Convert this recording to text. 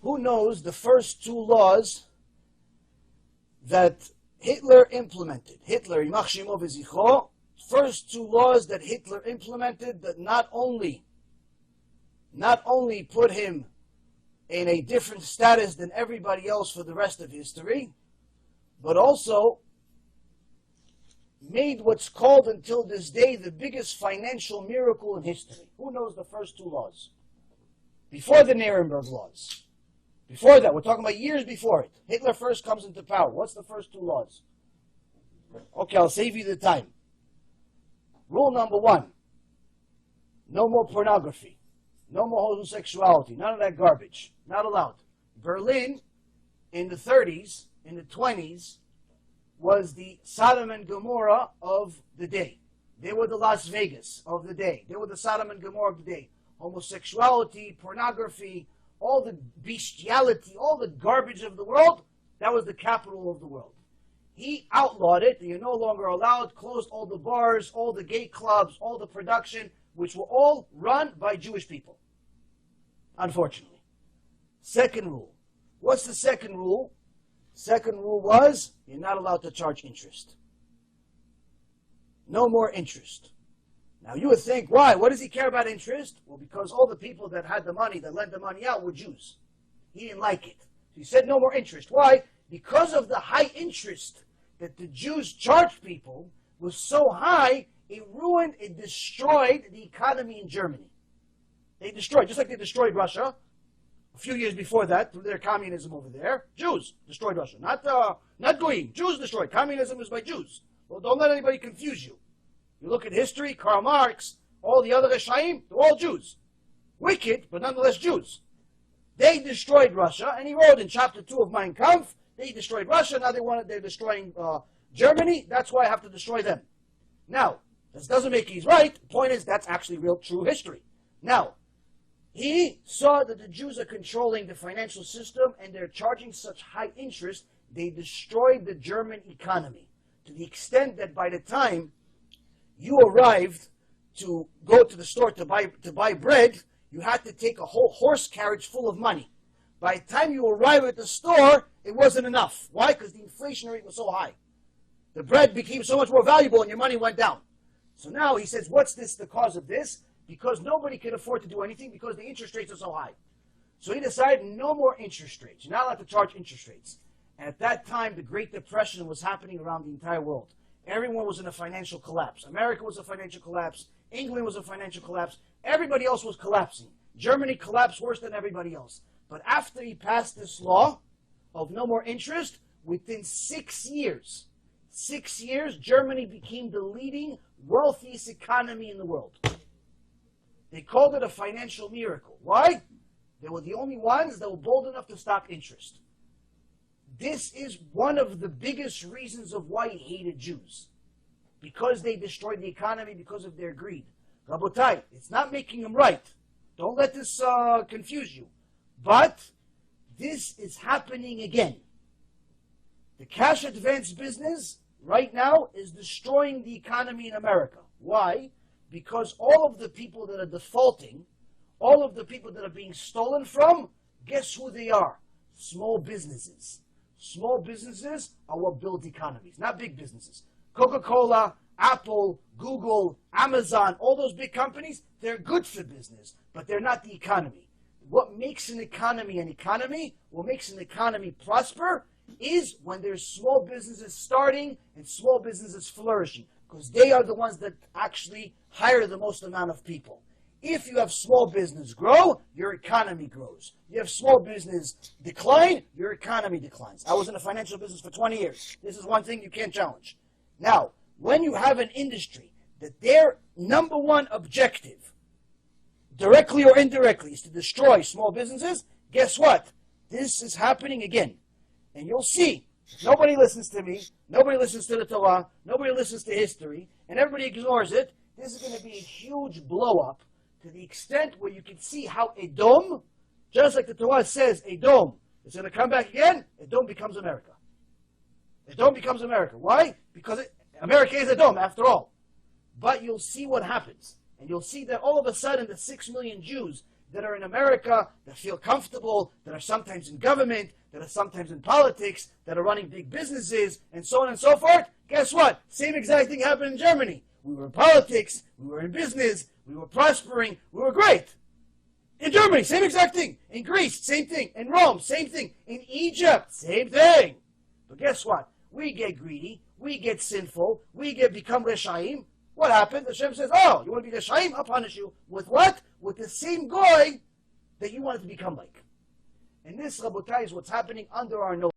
Who knows the first two laws that Hitler implemented? Hitler, Yimach Shemo v'Zichro, first two laws that Hitler implemented that not only put him in a different status than everybody else for the rest of history, but also made what's called until this day the biggest financial miracle in history. Who knows the first two laws? Before the Nuremberg laws. Before that, we're talking about years before it. Hitler first comes into power. What's the first two laws? Okay, I'll save you the time. Rule number one, no more pornography. No more homosexuality. None of that garbage. Not allowed. Berlin, in the 30s, in the 20s, was the Sodom and Gomorrah of the day. They were the Las Vegas of the day. They were the Sodom and Gomorrah of the day. Homosexuality, pornography, all the bestiality, all the garbage of the world, that was the capital of the world. He outlawed it. You're no longer allowed, closed all the bars, all the gay clubs, all the production, which were all run by Jewish people. Unfortunately. Second rule. What's the second rule? Second rule was, you're not allowed to charge interest. No more interest. Now you would think, why? What does he care about interest? Well, because all the people that had the money, that lent the money out, were Jews. He didn't like it. So he said no more interest. Why? Because of the high interest that the Jews charged people was so high, it ruined, it destroyed the economy in Germany. They destroyed, just like they destroyed Russia a few years before that through their communism over there. Jews destroyed Russia, not Goyim. Jews destroyed. Communism is by Jews. Well, don't let anybody confuse you. You look at history, Karl Marx, all the other Reshaim, they're all Jews. Wicked, but nonetheless Jews. They destroyed Russia, and he wrote in chapter 2 of Mein Kampf, they destroyed Russia, now they're destroying Germany, that's why I have to destroy them. Now, this doesn't make he's right. The point is, that's actually real, true history. Now, he saw that the Jews are controlling the financial system and they're charging such high interest, they destroyed the German economy to the extent that by the time you arrived to go to the store to buy bread, you had to take a whole horse carriage full of money. By the time you arrived at the store, it wasn't enough. Why? Because the inflation rate was so high. The bread became so much more valuable and your money went down. So now he says, what's the cause of this? Because nobody can afford to do anything because the interest rates are so high. So he decided no more interest rates. You're not allowed to charge interest rates. And at that time, the Great Depression was happening around the entire world. Everyone was in a financial collapse. America was a financial collapse. England was a financial collapse. Everybody else was collapsing. Germany collapsed worse than everybody else. But after he passed this law of no more interest, within 6 years, Germany became the leading, wealthiest economy in the world. They called it a financial miracle. Why? They were the only ones that were bold enough to stop interest. This is one of the biggest reasons of why he hated Jews. Because they destroyed the economy because of their greed. Rabotai, it's not making them right. Don't let this confuse you. But this is happening again. The cash advance business right now is destroying the economy in America. Why? Because all of the people that are defaulting, all of the people that are being stolen from, guess who they are? Small businesses. Small businesses are what build economies, not big businesses. Coca-Cola, Apple, Google, Amazon, all those big companies, they're good for business, but they're not the economy. What makes an economy, what makes an economy prosper, is when there's small businesses starting and small businesses flourishing, because they are the ones that actually hire the most amount of people. If you have small business grow, your economy grows. You have small business decline, your economy declines. I was in the financial business for 20 years. This is one thing you can't challenge. Now, when you have an industry that their number one objective, directly or indirectly, is to destroy small businesses, guess what? This is happening again. And you'll see, nobody listens to me, nobody listens to the Torah, nobody listens to history, and everybody ignores it. This is going to be a huge blow-up to the extent where you can see how Edom, just like the Torah says, Edom is going to come back again, Edom becomes America. Edom becomes America. Why? Because America is Edom, after all. But you'll see what happens. And you'll see that all of a sudden the 6 million Jews that are in America, that feel comfortable, that are sometimes in government, that are sometimes in politics, that are running big businesses, and so on and so forth, guess what? Same exact thing happened in Germany. We were in politics, we were in business, we were prospering, we were great. In Germany, same exact thing. In Greece, same thing. In Rome, same thing. In Egypt, same thing. But guess what? We get greedy, we get sinful, we become Reshaim. What happened? Hashem says, oh, you want to be Reshaim? I'll punish you. With what? With the same goy that you wanted to become like. And this, Rabotai, is what's happening under our nose.